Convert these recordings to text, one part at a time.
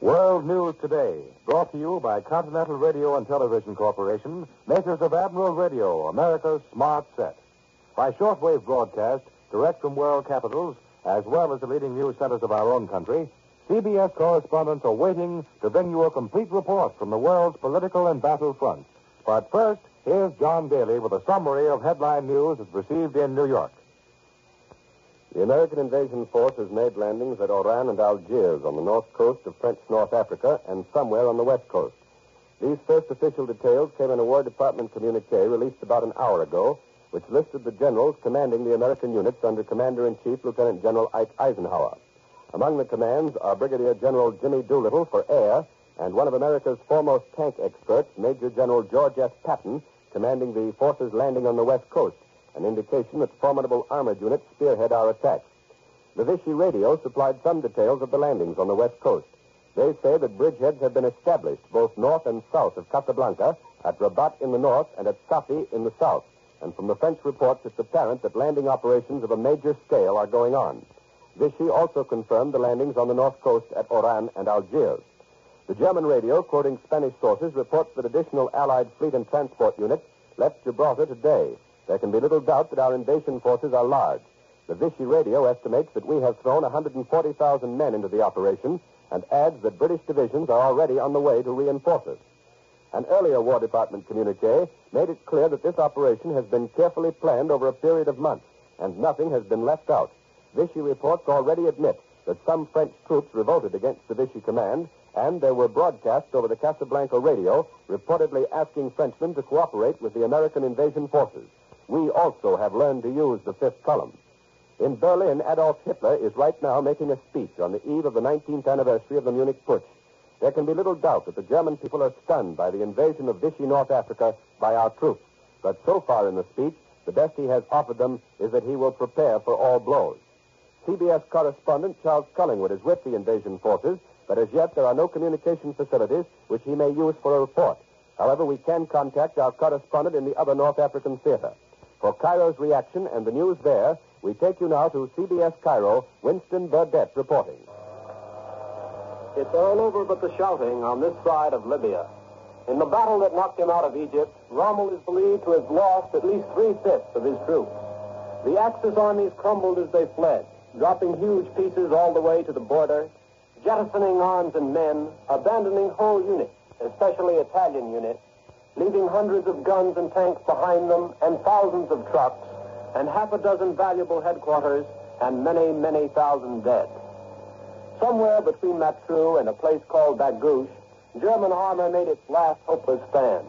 World News Today, brought to you by Continental Radio and Television Corporation, makers of Admiral Radio, America's smart set. By shortwave broadcast, direct from world capitals, as well as the leading news centers of our own country, CBS correspondents are waiting to bring you a complete report from the world's political and battle fronts. But first, here's John Daly with a summary of headline news as received in New York. The American invasion force has made landings at Oran and Algiers on the north coast of French North Africa and somewhere on the west coast. These first official details came in a War Department communique released about an hour ago, which listed the generals commanding the American units under Commander-in-Chief Lieutenant General Ike Eisenhower. Among the commands are Brigadier General Jimmy Doolittle for air and one of America's foremost tank experts, Major General George S. Patton, commanding the forces landing on the west coast, an indication that formidable armored units spearhead our attacks. The Vichy radio supplied some details of the landings on the west coast. They say that bridgeheads have been established both north and south of Casablanca, at Rabat in the north and at Safi in the south. And from the French reports, it's apparent that landing operations of a major scale are going on. Vichy also confirmed the landings on the north coast at Oran and Algiers. The German radio, quoting Spanish sources, reports that additional Allied fleet and transport units left Gibraltar today. There can be little doubt that our invasion forces are large. The Vichy radio estimates that we have thrown 140,000 men into the operation and adds that British divisions are already on the way to reinforce us. An earlier War Department communique made it clear that this operation has been carefully planned over a period of months, and nothing has been left out. Vichy reports already admit that some French troops revolted against the Vichy command, and there were broadcasts over the Casablanca radio reportedly asking Frenchmen to cooperate with the American invasion forces. We also have learned to use the fifth column. In Berlin, Adolf Hitler is right now making a speech on the eve of the 19th anniversary of the Munich Putsch. There can be little doubt that the German people are stunned by the invasion of Vichy North Africa by our troops. But so far in the speech, the best he has offered them is that he will prepare for all blows. CBS correspondent Charles Cullingwood is with the invasion forces, but as yet there are no communication facilities which he may use for a report. However, we can contact our correspondent in the other North African theater. For Cairo's reaction and the news there, we take you now to CBS Cairo, Winston Burdett reporting. It's all over but the shouting on this side of Libya. In the battle that knocked him out of Egypt, Rommel is believed to have lost at least 3/5 of his troops. The Axis armies crumbled as they fled, dropping huge pieces all the way to the border, jettisoning arms and men, abandoning whole units, especially Italian units, leaving hundreds of guns and tanks behind them and thousands of trucks and half a dozen valuable headquarters and many, many thousand dead. Somewhere between Matruh and a place called Bagouche, German armor made its last hopeless stand.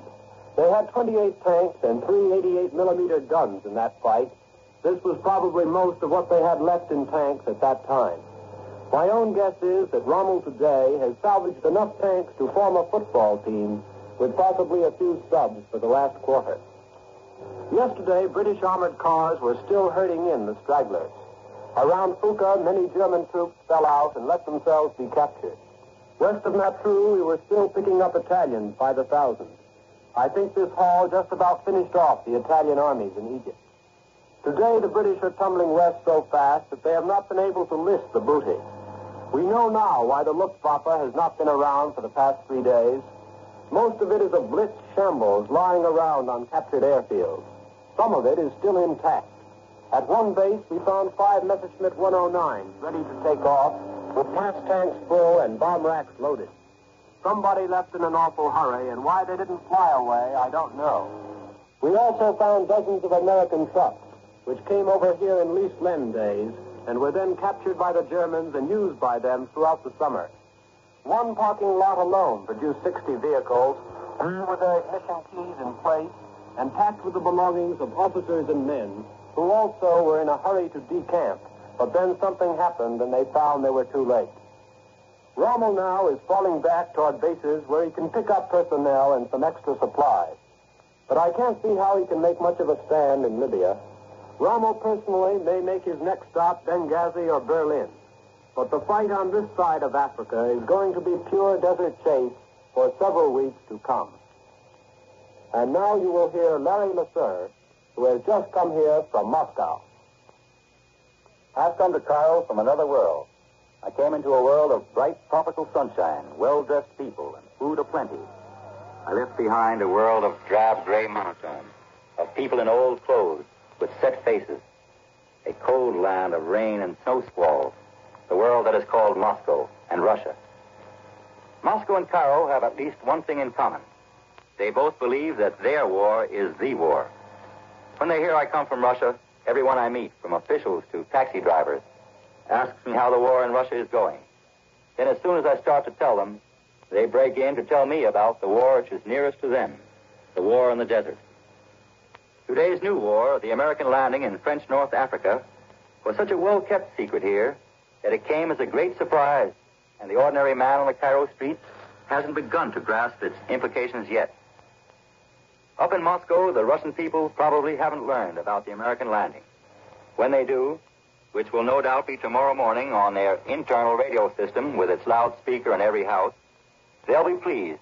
They had 28 tanks and 3 88-millimeter guns in that fight. This was probably most of what they had left in tanks at that time. My own guess is that Rommel today has salvaged enough tanks to form a football team with possibly a few subs for the last quarter. Yesterday, British armored cars were still herding in the stragglers. Around Fuka, many German troops fell out and let themselves be captured. West of Matruh, we were still picking up Italians by the thousands. I think this haul just about finished off the Italian armies in Egypt. Today, the British are tumbling west so fast that they have not been able to list the booty. We know now why the Luftwaffe has not been around for the past 3 days. Most of it is a blitz shambles lying around on captured airfields. Some of it is still intact. At one base, we found 5 Messerschmitt 109s ready to take off, with gas tanks full and bomb racks loaded. Somebody left in an awful hurry, and why they didn't fly away, I don't know. We also found dozens of American trucks, which came over here in Lease Len days, and were then captured by the Germans and used by them throughout the summer. One parking lot alone produced 60 vehicles, all with their ignition keys in place, and packed with the belongings of officers and men, who also were in a hurry to decamp, but then something happened and they found they were too late. Rommel now is falling back toward bases where he can pick up personnel and some extra supplies. But I can't see how he can make much of a stand in Libya. Rommel personally may make his next stop Benghazi or Berlin. But the fight on this side of Africa is going to be pure desert chase for several weeks to come. And now you will hear Larry Lasser, who has just come here from Moscow. I've come to Cairo from another world. I came into a world of bright tropical sunshine, well-dressed people, and food aplenty. I left behind a world of drab gray monotone, of people in old clothes with set faces, a cold land of rain and snow squalls, the world that is called Moscow and Russia. Moscow and Cairo have at least one thing in common. They both believe that their war is the war. When they hear I come from Russia, everyone I meet, from officials to taxi drivers, asks me how the war in Russia is going. Then as soon as I start to tell them, they break in to tell me about the war which is nearest to them, the war in the desert. Today's new war, the American landing in French North Africa, was such a well-kept secret here that it came as a great surprise, and the ordinary man on the Cairo streets hasn't begun to grasp its implications yet. Up in Moscow, the Russian people probably haven't learned about the American landing. When they do, which will no doubt be tomorrow morning on their internal radio system with its loudspeaker in every house, they'll be pleased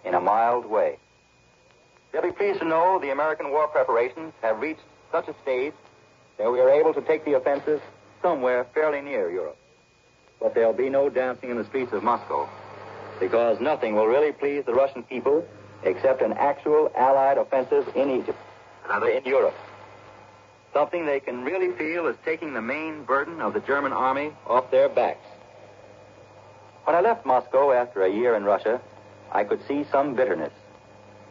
in a mild way. They'll be pleased to know the American war preparations have reached such a stage that we are able to take the offensive somewhere fairly near Europe. But there'll be no dancing in the streets of Moscow, because nothing will really please the Russian people except an actual Allied offensive in Egypt, rather in Europe. Something they can really feel is taking the main burden of the German army off their backs. When I left Moscow after a year in Russia, I could see some bitterness.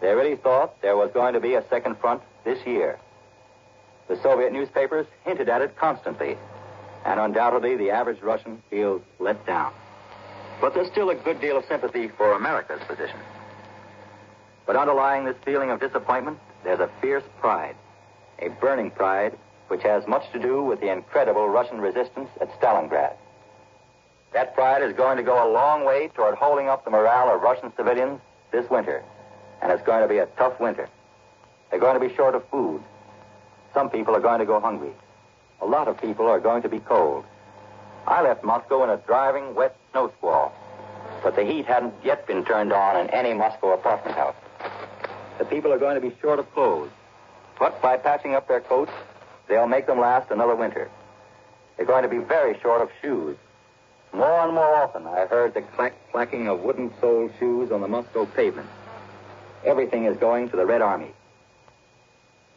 They really thought there was going to be a second front this year. The Soviet newspapers hinted at it constantly, and undoubtedly the average Russian feels let down. But there's still a good deal of sympathy for America's position. But underlying this feeling of disappointment, there's a fierce pride, a burning pride which has much to do with the incredible Russian resistance at Stalingrad. That pride is going to go a long way toward holding up the morale of Russian civilians this winter, and it's going to be a tough winter. They're going to be short of food. Some people are going to go hungry. A lot of people are going to be cold. I left Moscow in a driving, wet snow squall, but the heat hadn't yet been turned on in any Moscow apartment house. The people are going to be short of clothes, but by patching up their coats, they'll make them last another winter. They're going to be very short of shoes. More and more often, I heard the clacking of wooden-soled shoes on the Moscow pavement. Everything is going to the Red Army.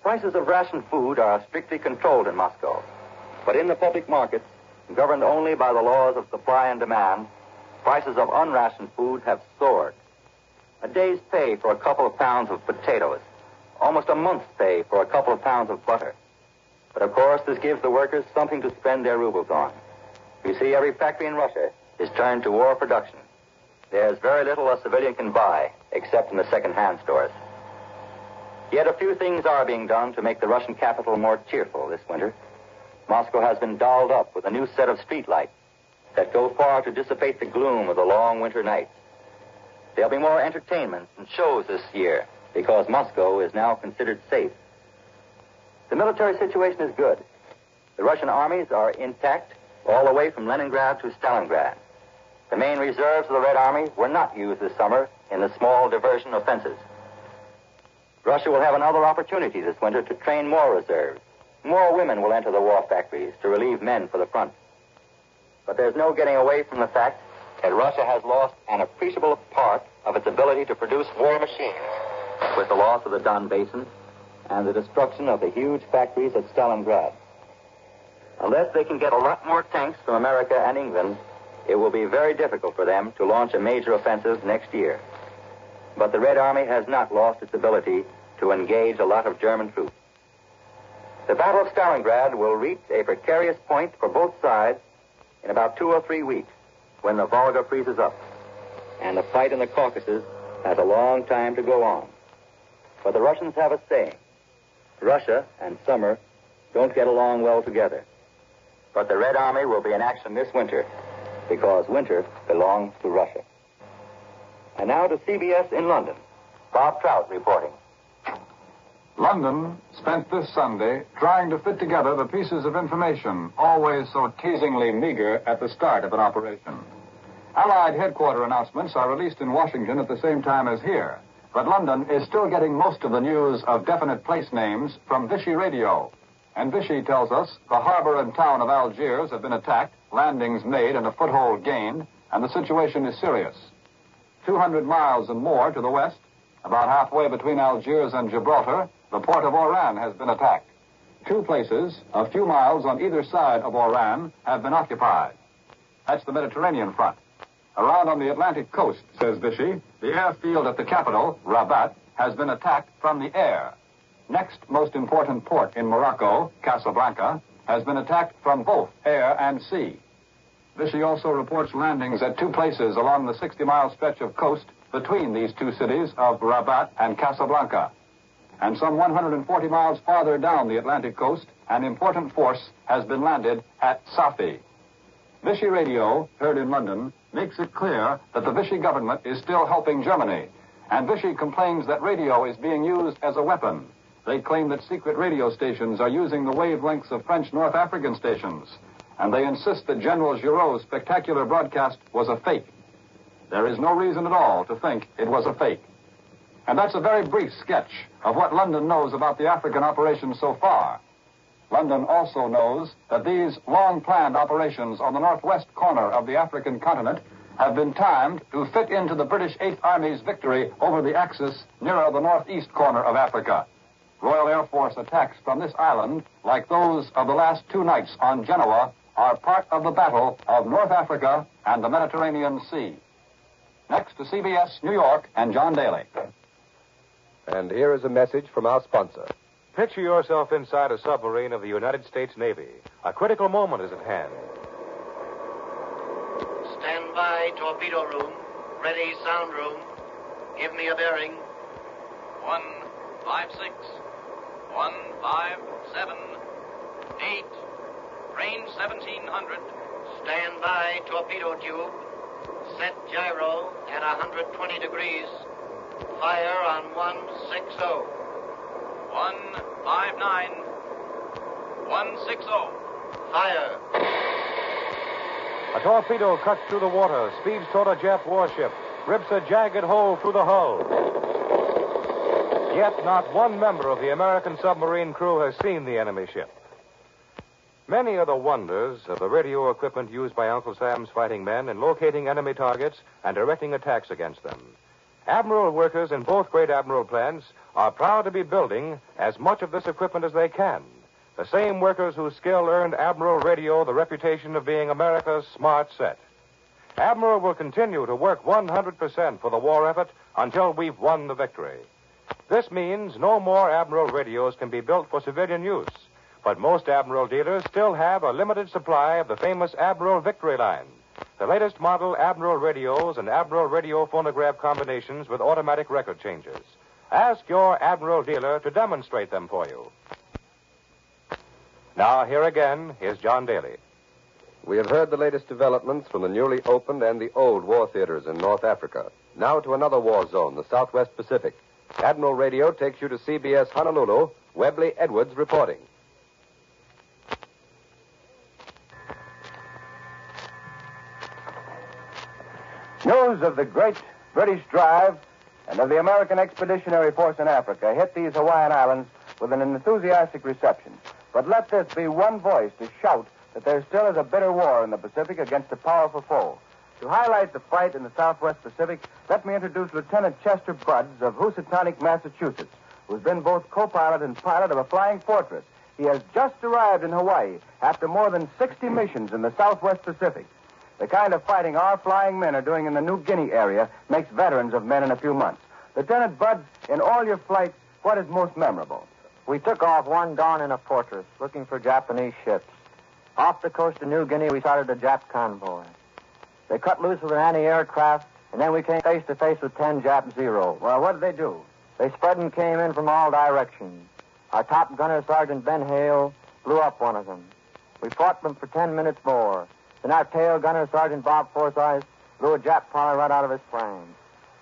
Prices of ration food are strictly controlled in Moscow, but in the public markets, governed only by the laws of supply and demand, prices of unrationed food have soared. A day's pay for a couple of pounds of potatoes, almost a month's pay for a couple of pounds of butter. But of course, this gives the workers something to spend their rubles on. You see, every factory in Russia is turned to war production. There's very little a civilian can buy, except in the second-hand stores. Yet a few things are being done to make the Russian capital more cheerful this winter. Moscow has been dolled up with a new set of streetlights that go far to dissipate the gloom of the long winter nights. There'll be more entertainments and shows this year because Moscow is now considered safe. The military situation is good. The Russian armies are intact all the way from Leningrad to Stalingrad. The main reserves of the Red Army were not used this summer in the small diversion offensives. Russia will have another opportunity this winter to train more reserves. More women will enter the war factories to relieve men for the front. But there's no getting away from the fact that Russia has lost an appreciable part of its ability to produce war machines with the loss of the Don Basin and the destruction of the huge factories at Stalingrad. Unless they can get a lot more tanks from America and England, it will be very difficult for them to launch a major offensive next year. But the Red Army has not lost its ability to engage a lot of German troops. The Battle of Stalingrad will reach a precarious point for both sides in about 2 or 3 weeks when the Volga freezes up, and the fight in the Caucasus has a long time to go on. But the Russians have a saying: Russia and summer don't get along well together. But the Red Army will be in action this winter because winter belongs to Russia. And now to CBS in London. Bob Trout reporting. London spent this Sunday trying to fit together the pieces of information, always so teasingly meager at the start of an operation. Allied headquarter announcements are released in Washington at the same time as here, but London is still getting most of the news of definite place names from Vichy radio. And Vichy tells us the harbor and town of Algiers have been attacked, landings made and a foothold gained, and the situation is serious. 200 miles and more to the west, about halfway between Algiers and Gibraltar, the port of Oran has been attacked. 2 places, a few miles on either side of Oran, have been occupied. That's the Mediterranean front. Around on the Atlantic coast, says Vichy, the airfield at the capital, Rabat, has been attacked from the air. Next most important port in Morocco, Casablanca, has been attacked from both air and sea. Vichy also reports landings at 2 places along the 60-mile stretch of coast between these 2 cities of Rabat and Casablanca. And some 140 miles farther down the Atlantic coast, an important force has been landed at Safi. Vichy Radio, heard in London, makes it clear that the Vichy government is still helping Germany. And Vichy complains that radio is being used as a weapon. They claim that secret radio stations are using the wavelengths of French North African stations. And they insist that General Giraud's spectacular broadcast was a fake. There is no reason at all to think it was a fake. And that's a very brief sketch of what London knows about the African operation so far. London also knows that these long-planned operations on the northwest corner of the African continent have been timed to fit into the British 8th Army's victory over the Axis nearer the northeast corner of Africa. Royal Air Force attacks from this island, like those of the last 2 nights on Genoa, are part of the battle of North Africa and the Mediterranean Sea. Next to CBS New York and John Daly. And here is a message from our sponsor. Picture yourself inside a submarine of the United States Navy. A critical moment is at hand. Stand by, torpedo room. Ready, sound room. Give me a bearing. 156, 157, 8, range 1700. Stand by, torpedo tube. Set gyro at 120 degrees. Fire on 160. 159, 160. Fire. A torpedo cuts through the water, speeds toward a Jap warship, rips a jagged hole through the hull. Yet not one member of the American submarine crew has seen the enemy ship. Many are the wonders of the radio equipment used by Uncle Sam's fighting men in locating enemy targets and directing attacks against them. Admiral workers in both great admiral plants are proud to be building as much of this equipment as they can. The same workers whose skill earned Admiral Radio the reputation of being America's smart set. Admiral will continue to work 100% for the war effort until we've won the victory. This means no more Admiral radios can be built for civilian use, but most Admiral dealers still have a limited supply of the famous Admiral Victory line, the latest model Admiral radios and Admiral radio phonograph combinations with automatic record changers. Ask your Admiral dealer to demonstrate them for you. Now, here again is John Daly. We have heard the latest developments from the newly opened and the old war theaters in North Africa. Now to another war zone, the Southwest Pacific. Admiral Radio takes you to CBS Honolulu. Webley Edwards reporting. News of the great British drive and of the American Expeditionary Force in Africa hit these Hawaiian Islands with an enthusiastic reception. But let this be one voice to shout that there still is a bitter war in the Pacific against a powerful foe. To highlight the fight in the Southwest Pacific, let me introduce Lieutenant Chester Budds of Housatonic, Massachusetts, who's been both co-pilot and pilot of a flying fortress. He has just arrived in Hawaii after more than 60 missions in the Southwest Pacific. The kind of fighting our flying men are doing in the New Guinea area makes veterans of men in a few months. Lieutenant Budds, in all your flights, what is most memorable? We took off one dawn in a fortress, looking for Japanese ships. Off the coast of New Guinea, we sighted a Jap convoy. They cut loose with an anti-aircraft, and then we came face to face with 10 Jap Zero. Well, what did they do? They spread and came in from all directions. Our top gunner, Sergeant Ben Hale, blew up one of them. We fought them for 10 minutes more. Then our tail gunner, Sergeant Bob Forsyth, blew a Jap pilot right out of his plane.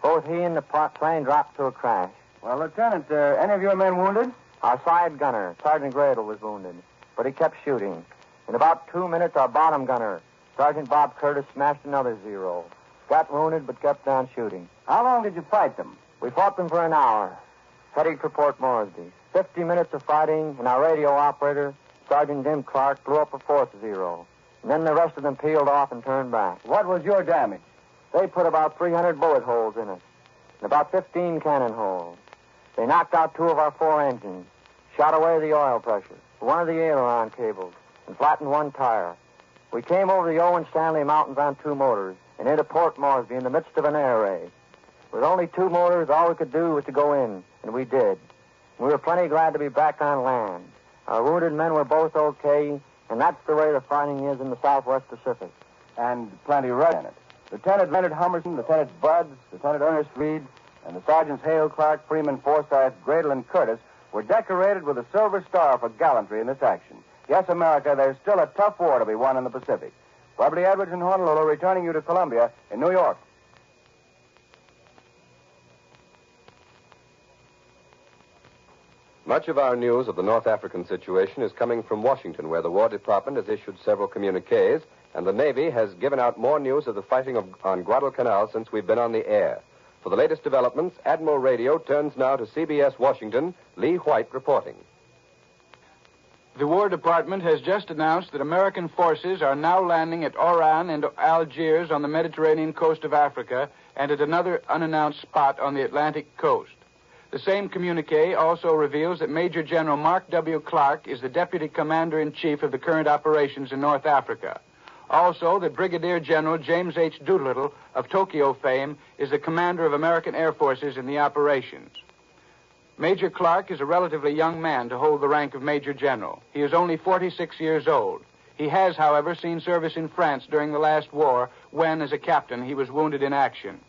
Both he and the plane dropped to a crash. Well, Lieutenant, any of your men wounded? Our side gunner, Sergeant Gradle, was wounded, but he kept shooting. In about 2 minutes, our bottom gunner, Sergeant Bob Curtis, smashed another Zero. Got wounded, but kept on shooting. How long did you fight them? We fought them for an hour. Heading for Port Moresby. 50 minutes of fighting, and our radio operator, Sergeant Jim Clark blew up a fourth Zero. And then the rest of them peeled off and turned back. What was your damage? They put about 300 bullet holes in it, and about 15 cannon holes. They knocked out 2 of our 4 engines, shot away the oil pressure, one of the aileron cables, and flattened 1 tire. We came over the Owen Stanley Mountains on 2 motors and into Port Moresby in the midst of an air raid. With only 2 motors, all we could do was to go in, and we did. We were plenty glad to be back on land. Our wounded men were both okay, and that's the way the fighting is in the Southwest Pacific. And plenty right in it. Lieutenant Leonard Hummerson, Lieutenant Buds, Lieutenant Ernest Reed, and the Sergeants Hale, Clark, Freeman, Forsyth, Gradle, and Curtis were decorated with a Silver Star for gallantry in this action. Yes, America, there's still a tough war to be won in the Pacific. Beverly Edwards in Honolulu, returning you to Columbia in New York. Much of our news of the North African situation is coming from Washington, where the War Department has issued several communiques, and the Navy has given out more news of the fighting on Guadalcanal since we've been on the air. For the latest developments, Admiral Radio turns now to CBS Washington, Lee White reporting. The War Department has just announced that American forces are now landing at Oran and Algiers on the Mediterranean coast of Africa and at another unannounced spot on the Atlantic coast. The same communique also reveals that Major General Mark W. Clark is the Deputy Commander-in-Chief of the current operations in North Africa. Also, that Brigadier General James H. Doolittle of Tokyo fame is the commander of American Air Forces in the operations. Major Clark is a relatively young man to hold the rank of Major General. He is only 46 years old. He has, however, seen service in France during the last war when, as a captain, he was wounded in action.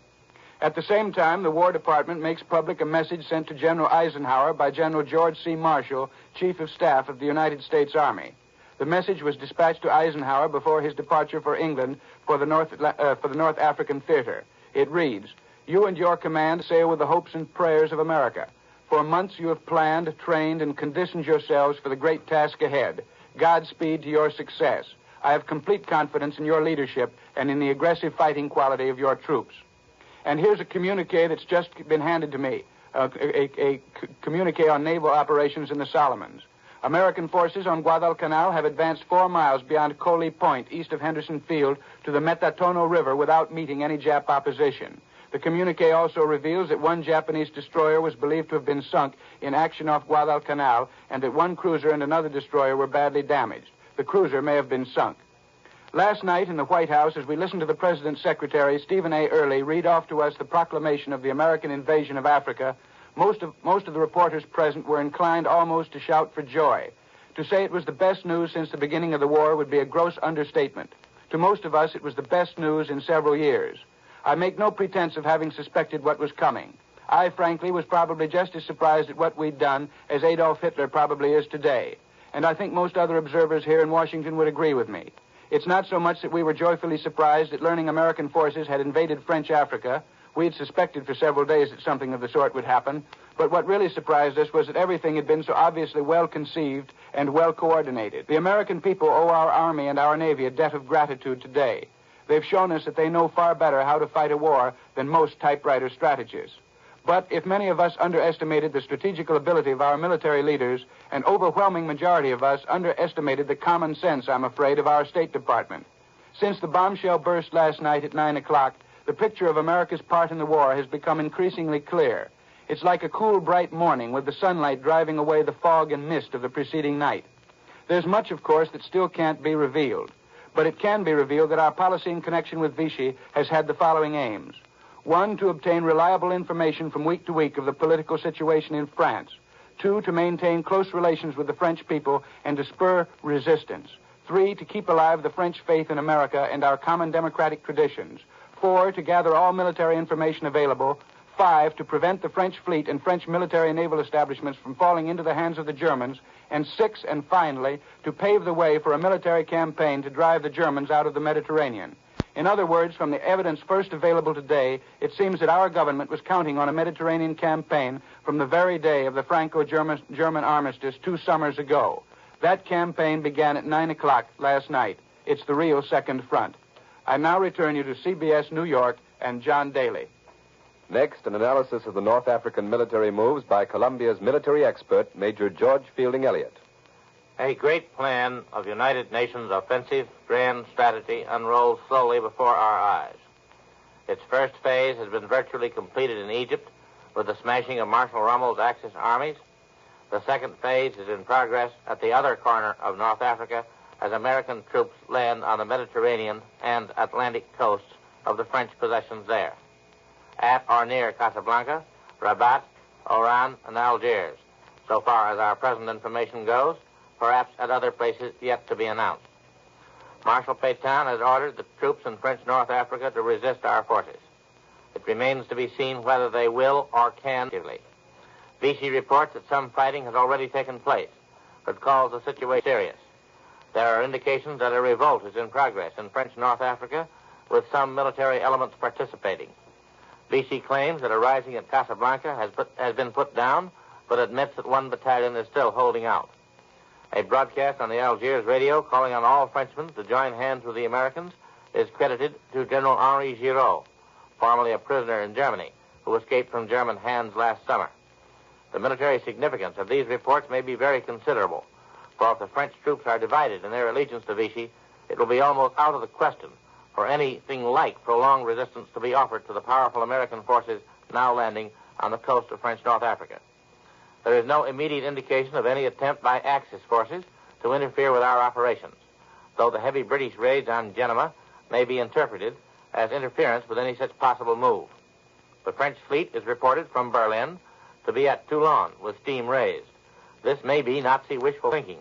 At the same time, the War Department makes public a message sent to General Eisenhower by General George C. Marshall, Chief of Staff of the United States Army. The message was dispatched to Eisenhower before his departure for England for the North African Theater. It reads, "You and your command sail with the hopes and prayers of America. For months you have planned, trained, and conditioned yourselves for the great task ahead. Godspeed to your success. I have complete confidence in your leadership and in the aggressive fighting quality of your troops." And here's a communique that's just been handed to me, a communique on naval operations in the Solomons. American forces on Guadalcanal have advanced 4 miles beyond Coley Point, east of Henderson Field, to the Metatono River without meeting any Jap opposition. The communique also reveals that 1 Japanese destroyer was believed to have been sunk in action off Guadalcanal, and that 1 cruiser and another destroyer were badly damaged. The cruiser may have been sunk. Last night in the White House, as we listened to the President's Secretary, Stephen A. Early, read off to us the proclamation of the American invasion of Africa, most of the reporters present were inclined almost to shout for joy. To say it was the best news since the beginning of the war would be a gross understatement. To most of us, it was the best news in several years. I make no pretense of having suspected what was coming. I, frankly, was probably just as surprised at what we'd done as Adolf Hitler probably is today. And I think most other observers here in Washington would agree with me. It's not so much that we were joyfully surprised at learning American forces had invaded French Africa. We had suspected for several days that something of the sort would happen. But what really surprised us was that everything had been so obviously well conceived and well coordinated. The American people owe our Army and our Navy a debt of gratitude today. They've shown us that they know far better how to fight a war than most typewriter strategists. But if many of us underestimated the strategical ability of our military leaders, an overwhelming majority of us underestimated the common sense, I'm afraid, of our State Department. Since the bombshell burst last night at 9 o'clock, the picture of America's part in the war has become increasingly clear. It's like a cool, bright morning with the sunlight driving away the fog and mist of the preceding night. There's much, of course, that still can't be revealed. But it can be revealed that our policy in connection with Vichy has had the following aims. 1, to obtain reliable information from week to week of the political situation in France. 2, to maintain close relations with the French people and to spur resistance. 3, to keep alive the French faith in America and our common democratic traditions. 4, to gather all military information available. 5, to prevent the French fleet and French military and naval establishments from falling into the hands of the Germans. And 6, and finally, to pave the way for a military campaign to drive the Germans out of the Mediterranean. In other words, from the evidence first available today, it seems that our government was counting on a Mediterranean campaign from the very day of the Franco-German armistice 2 summers ago. That campaign began at 9 o'clock last night. It's the real second front. I now return you to CBS New York and John Daly. Next, an analysis of the North African military moves by Columbia's military expert, Major George Fielding Elliott. A great plan of United Nations offensive grand strategy unrolls slowly before our eyes. Its first phase has been virtually completed in Egypt with the smashing of Marshal Rommel's Axis armies. The second phase is in progress at the other corner of North Africa as American troops land on the Mediterranean and Atlantic coasts of the French possessions there. At or near Casablanca, Rabat, Oran, and Algiers, so far as our present information goes, perhaps at other places yet to be announced. Marshal Pétain has ordered the troops in French North Africa to resist our forces. It remains to be seen whether they will or can. Vichy reports that some fighting has already taken place, but calls the situation serious. There are indications that a revolt is in progress in French North Africa, with some military elements participating. Vichy claims that a rising at Casablanca has been put down, but admits that one battalion is still holding out. A broadcast on the Algiers radio calling on all Frenchmen to join hands with the Americans is credited to General Henri Giraud, formerly a prisoner in Germany, who escaped from German hands last summer. The military significance of these reports may be very considerable, for if the French troops are divided in their allegiance to Vichy, it will be almost out of the question for anything like prolonged resistance to be offered to the powerful American forces now landing on the coast of French North Africa. There is no immediate indication of any attempt by Axis forces to interfere with our operations, though the heavy British raids on Genoa may be interpreted as interference with any such possible move. The French fleet is reported from Berlin to be at Toulon with steam raised. This may be Nazi wishful thinking.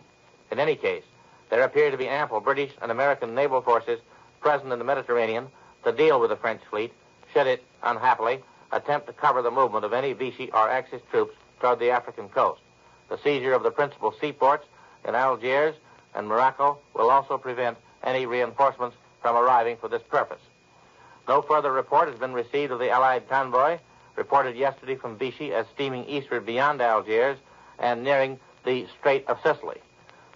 In any case, there appear to be ample British and American naval forces present in the Mediterranean to deal with the French fleet, should it, unhappily, attempt to cover the movement of any Vichy or Axis troops toward the African coast. The seizure of the principal seaports in Algiers and Morocco will also prevent any reinforcements from arriving for this purpose. No further report has been received of the Allied convoy, reported yesterday from Vichy as steaming eastward beyond Algiers and nearing the Strait of Sicily.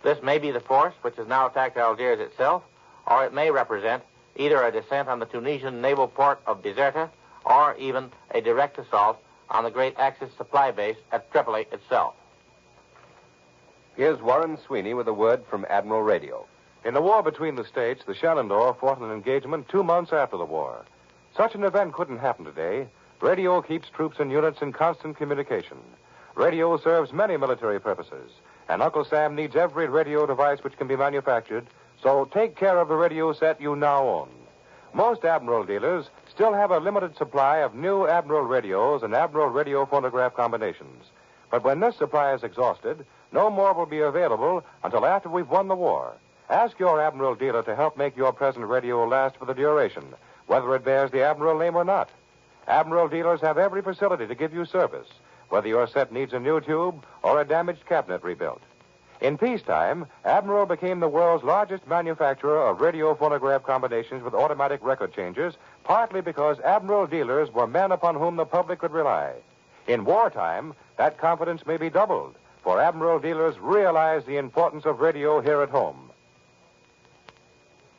This may be the force which has now attacked Algiers itself, or it may represent either a descent on the Tunisian naval port of Bizerta or even a direct assault on the great Axis supply base at Tripoli itself. Here's Warren Sweeney with a word from Admiral Radio. In the war between the states, the Shenandoah fought an engagement 2 months after the war. Such an event couldn't happen today. Radio keeps troops and units in constant communication. Radio serves many military purposes, and Uncle Sam needs every radio device which can be manufactured, so take care of the radio set you now own. Most Admiral dealers still have a limited supply of new Admiral radios and Admiral radio phonograph combinations. But when this supply is exhausted, no more will be available until after we've won the war. Ask your Admiral dealer to help make your present radio last for the duration, whether it bears the Admiral name or not. Admiral dealers have every facility to give you service, whether your set needs a new tube or a damaged cabinet rebuilt. In peacetime, Admiral became the world's largest manufacturer of radio phonograph combinations with automatic record changers, partly because Admiral dealers were men upon whom the public could rely. In wartime, that confidence may be doubled, for Admiral dealers realize the importance of radio here at home.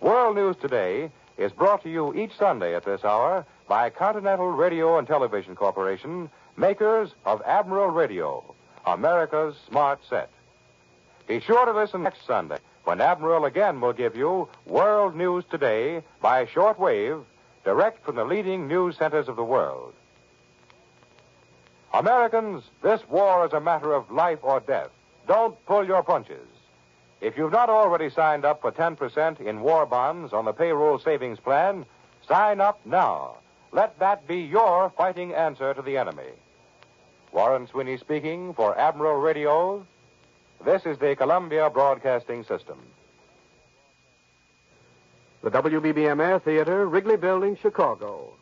World News Today is brought to you each Sunday at this hour by Continental Radio and Television Corporation, makers of Admiral Radio, America's smart set. Be sure to listen next Sunday when Admiral again will give you World News Today by shortwave, direct from the leading news centers of the world. Americans, this war is a matter of life or death. Don't pull your punches. If you've not already signed up for 10% in war bonds on the payroll savings plan, sign up now. Let that be your fighting answer to the enemy. Warren Sweeney speaking for Admiral Radio. This is the Columbia Broadcasting System. The WBBM Air Theater, Wrigley Building, Chicago.